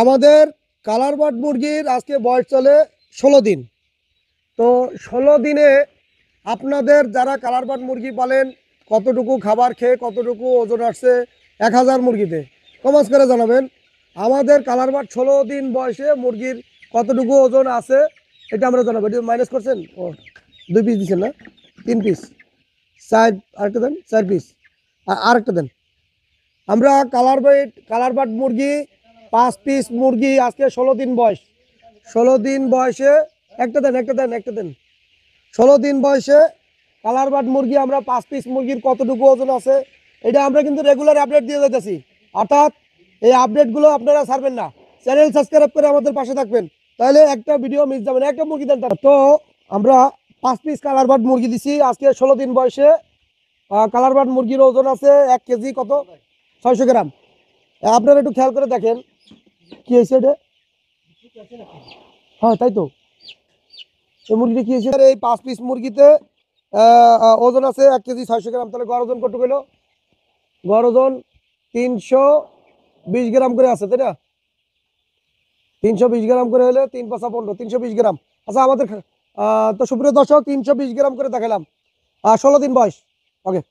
আমাদের colour bird মুরগির আজকে বয়স চলে 16 দিন। তো 16 দিনে আপনাদের যারা কালার বার্ড মুরগি পালেন কতটুকু খাবার খেয়ে কতটুকু ওজন আসছে 1000 মুরগিতে কমেন্টস করে জানাবেন। আমাদের কালার বার্ড 16 দিন বয়সে মুরগির কতটুকু ওজন আছে এটা আমরা জানাবো। এটা মাইনাস করছেন, ও 2 পিস দিচ্ছেন না, 3 পিস, 4 আরেকটা দেন, 4 পিস আরেকটা দেন। আমরা কালার বার্ড মুরগি 5 পিস মুরগি আজকে 16 দিন বয়স, 16 দিন বয়সে একটা দেন, একটা দেন, একটা দেন। 16 দিন বয়সে কালার বার্ড মুরগি আমরা 5 পিস মুরগির কতটুকু ওজন আছে এটা আমরা কিন্তু রেগুলার আপডেট দিয়ে যাইতেছি। অর্থাৎ এই আপডেটগুলো আপনারা ছাড়বেন না, চ্যানেল সাবস্ক্রাইব করে আমাদের পাশে থাকবেন, তাহলে একটা ভিডিও মিস যাবে না। একটা মুরগি দেন। তো আমরা 5 পিস কালার বার্ড মুরগি দিছি আজকে 16 দিন বয়সে। কালার বার্ড মুরগির ওজন আছে 1 কেজি কত 600 গ্রাম। আপনারা একটু খেয়াল করে দেখেন কি হয়েছে এটা। হ্যাঁ তাই তো, এই মুরগিটা কি হয়েছে, এই 5 পিস মুরগিতে ওজন আছে 1 কেজি 600 গ্রাম। তাহলে গড় ওজন কত হলো? গড় ওজন 320 গ্রাম করে আছে, তাই না? 320 গ্রাম করে হলে 3 5 15, 320 গ্রাম। আচ্ছা আমাদের তো সুপ্রিয় দর্শক 320 গ্রাম করে দেখালাম, 16 দিন বয়স। ওকে।